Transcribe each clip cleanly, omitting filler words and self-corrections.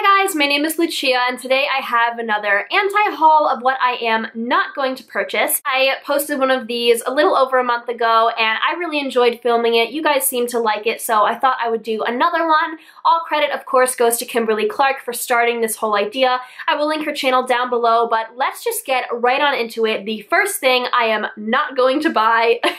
Hi guys, my name is Lucia and today I have another anti-haul of what I am not going to purchase. I posted one of these a little over a month ago and I really enjoyed filming it. You guys seem to like it, so I thought I would do another one. All credit, of course, goes to Kimberly Clark for starting this whole idea. I will link her channel down below, but let's just get right on into it. The first thing I am not going to buy, and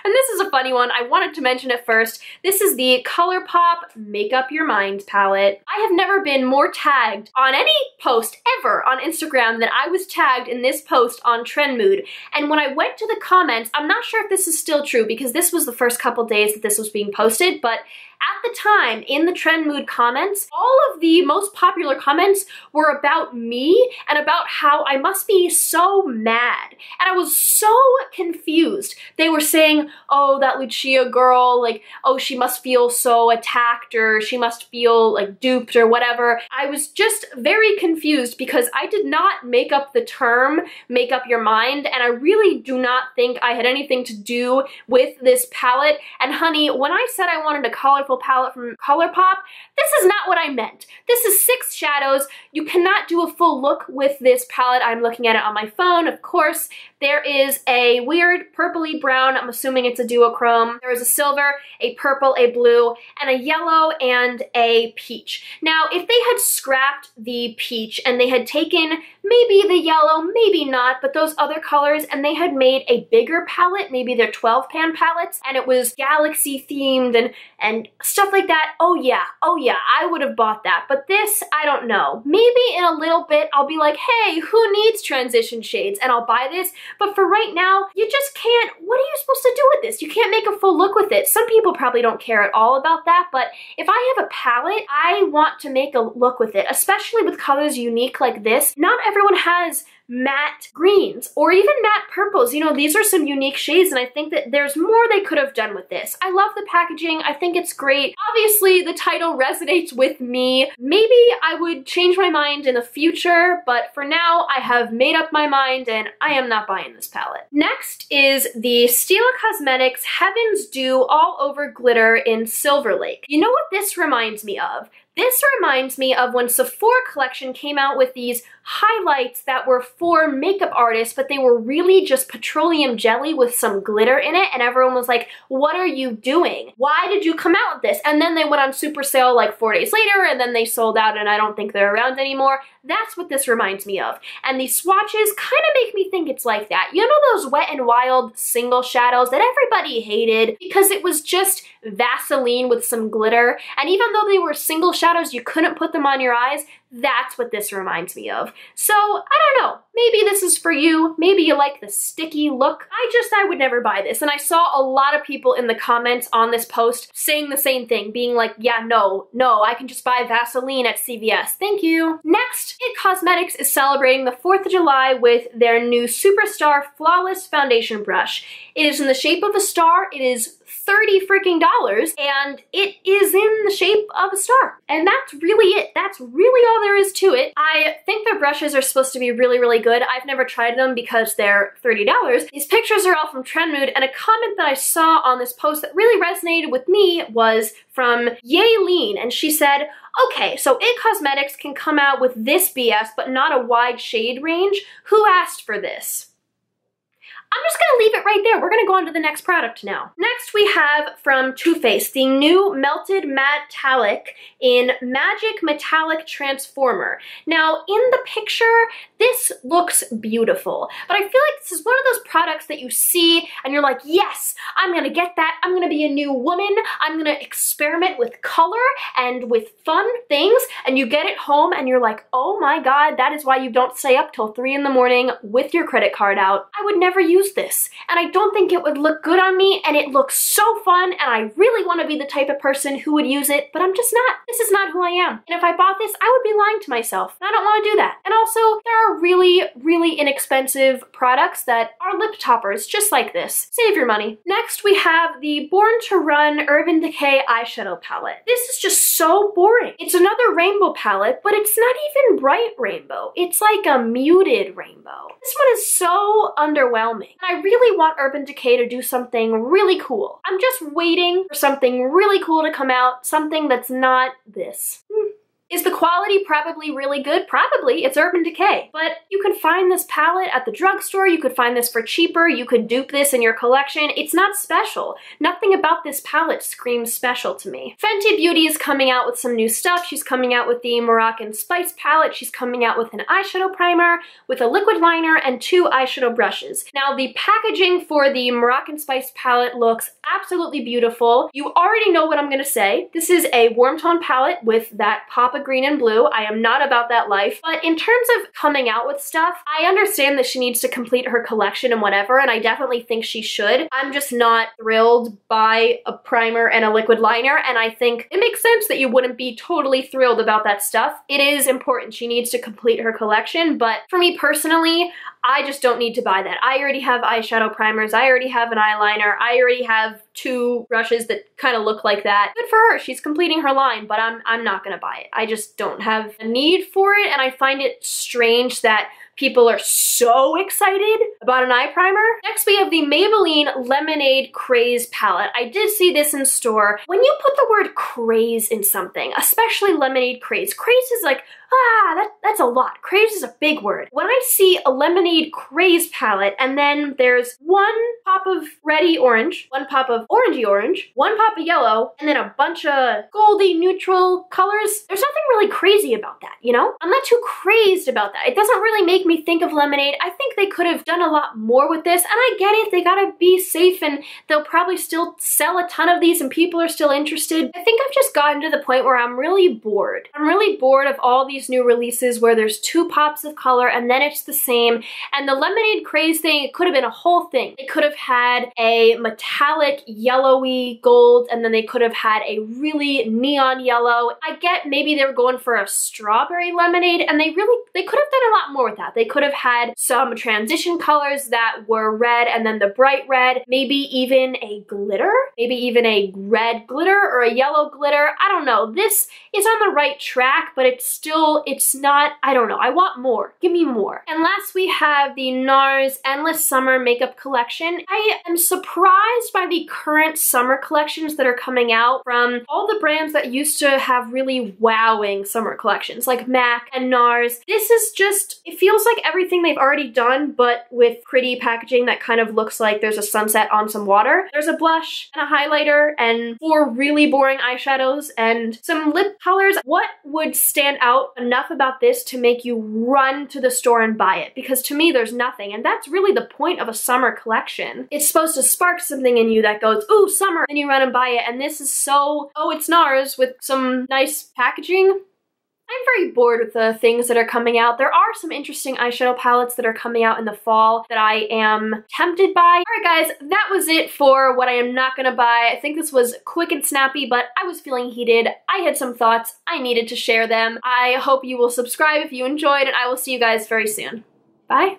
this is a funny one, I wanted to mention it first. This is the ColourPop Make Up Your Mind palette. I have never been more tagged on any post ever on Instagram than I was tagged in this post on Trend Mood. And when I went to the comments, I'm not sure if this is still true because this was the first couple days that this was being posted, but at the time, in the Trend Mood comments, all of the most popular comments were about me and about how I must be so mad. And I was so confused. They were saying, oh, that Lucia girl, like, oh, she must feel so attacked or she must feel like duped or whatever. I was just very confused because I did not make up the term, make up your mind, and I really do not think I had anything to do with this palette. And honey, when I said I wanted a colorful palette from ColourPop, this is not what I meant. This is 6 shadows. You cannot do a full look with this palette. I'm looking at it on my phone, of course. There is a weird purpley brown, I'm assuming it's a duochrome. There is a silver, a purple, a blue, and a yellow, and a peach. Now, if they had scrapped the peach and they had taken maybe the yellow, maybe not, but those other colors, and they had made a bigger palette, maybe their 12-pan palettes, and it was galaxy themed and stuff like that, oh yeah, I would have bought that. But this, I don't know. Maybe in a little bit, I'll be like, hey, who needs transition shades? And I'll buy this. But for right now, you just can't, what are you supposed to do with this? You can't make a full look with it. Some people probably don't care at all about that, but if I have a palette, I want to make a look with it, especially with colors unique like this. Not everyone has matte greens or even matte purples. You know, these are some unique shades and I think that there's more they could have done with this. I love the packaging. I think it's great. Obviously, the title resonates with me. Maybe I would change my mind in the future, but for now, I have made up my mind and I am not buying this palette. Next is the Stila Cosmetics Heaven's Dew All Over Glitter in Silver Lake. You know what this reminds me of? This reminds me of when Sephora collection came out with these highlights that were for makeup artists, but they were really just petroleum jelly with some glitter in it, and everyone was like, what are you doing? Why did you come out with this? And then they went on super sale like 4 days later, and then they sold out, and I don't think they're around anymore. That's what this reminds me of. And these swatches kind of make me think it's like that. You know those Wet n Wild single shadows that everybody hated because it was just Vaseline with some glitter, and even though they were single shadows, you couldn't put them on your eyes? That's what this reminds me of. So, I don't know. Maybe this is for you. Maybe you like the sticky look. I would never buy this. And I saw a lot of people in the comments on this post saying the same thing, being like, yeah, no, I can just buy Vaseline at CVS. Thank you. Next, IT Cosmetics is celebrating the 4th of July with their new Superstar Flawless Foundation Brush. It is in the shape of a star. It is $30 freaking, and it is in the shape of a star. And that's really it. That's really all there is to it. I think their brushes are supposed to be really, really good. I've never tried them because they're $30. These pictures are all from Trend Mood, and a comment that I saw on this post that really resonated with me was from Yaylene, and she said, okay, so IT Cosmetics can come out with this BS, but not a wide shade range. Who asked for this? I'm just gonna leave it right there. We're gonna go on to the next product now. Next we have from Too Faced, the new Melted Metallic in Magic Metallic Transformer. Now, in the picture, this looks beautiful, but I feel like this is one of those products that you see and you're like, yes, I'm gonna get that. I'm gonna be a new woman. I'm gonna experiment with color and with fun things, and you get it home and you're like, oh my God, that is why you don't stay up till 3 in the morning with your credit card out. I would never use this, and I don't think it would look good on me, and it looks so fun, and I really want to be the type of person who would use it, but I'm just not. This is not who I am. And if I bought this, I would be lying to myself. I don't want to do that. And also, there are really, really inexpensive products that are lip toppers, just like this. Save your money. Next, we have the Born to Run Urban Decay eyeshadow palette. This is just so boring. It's another rainbow palette, but it's not even bright rainbow. It's like a muted rainbow. This one is so underwhelming. And I really want Urban Decay to do something really cool. I'm just waiting for something really cool to come out, something that's not this. Is the quality probably really good? Probably. It's Urban Decay. But you can find this palette at the drugstore. You could find this for cheaper. You could dupe this in your collection. It's not special. Nothing about this palette screams special to me. Fenty Beauty is coming out with some new stuff. She's coming out with the Moroccan Spice palette. She's coming out with an eyeshadow primer, with a liquid liner, and 2 eyeshadow brushes. Now, the packaging for the Moroccan Spice palette looks absolutely beautiful. You already know what I'm gonna say. This is a warm tone palette with that pop of green and blue. I am not about that life. But in terms of coming out with stuff, I understand that she needs to complete her collection and whatever, and I definitely think she should. I'm just not thrilled by a primer and a liquid liner, and I think it makes sense that you wouldn't be totally thrilled about that stuff. It is important. She needs to complete her collection, but for me personally, I just don't need to buy that. I already have eyeshadow primers, I already have an eyeliner, I already have 2 brushes that kind of look like that. Good for her, she's completing her line, but I'm not gonna buy it. I just don't have a need for it, and I find it strange that people are so excited about an eye primer. Next, we have the Maybelline Lemonade Craze palette. I did see this in store. When you put the word craze in something, especially Lemonade Craze, craze is like, that's a lot. Craze is a big word. When I see a Lemonade Craze palette and then there's 1 pop of reddy orange, 1 pop of orangey orange, 1 pop of yellow, and then a bunch of goldy neutral colors, there's nothing really crazy about that, you know? I'm not too crazed about that. It doesn't really make me think of Lemonade. I think they could have done a lot more with this, and I get it. They gotta be safe, and they'll probably still sell a ton of these and people are still interested. I think I've just gotten to the point where I'm really bored. I'm really bored of all these new releases where there's 2 pops of color and then it's the same. And the Lemonade Craze thing, it could have been a whole thing. They could have had a metallic yellowy gold, and then they could have had a really neon yellow. I get maybe they were going for a strawberry lemonade, and they could have done a lot more with that. They could have had some transition colors that were red and then the bright red, maybe even a glitter, maybe even a red glitter or a yellow glitter. I don't know. This is on the right track, but it's not, I don't know. I want more. Give me more. And last we have the NARS Endless Summer Makeup Collection. I am surprised by the current summer collections that are coming out from all the brands that used to have really wowing summer collections, like MAC and NARS. This is just, it feels like everything they've already done, but with pretty packaging that kind of looks like there's a sunset on some water. There's a blush and a highlighter and 4 really boring eyeshadows and some lip colors. What would stand out enough about this to make you run to the store and buy it? Because to me, there's nothing, and that's really the point of a summer collection. It's supposed to spark something in you that goes, ooh, summer, and you run and buy it, and this is so, oh, it's NARS with some nice packaging. I'm very bored with the things that are coming out. There are some interesting eyeshadow palettes that are coming out in the fall that I am tempted by. Alright guys, that was it for what I am not gonna buy. I think this was quick and snappy, but I was feeling heated. I had some thoughts. I needed to share them. I hope you will subscribe if you enjoyed, and I will see you guys very soon. Bye!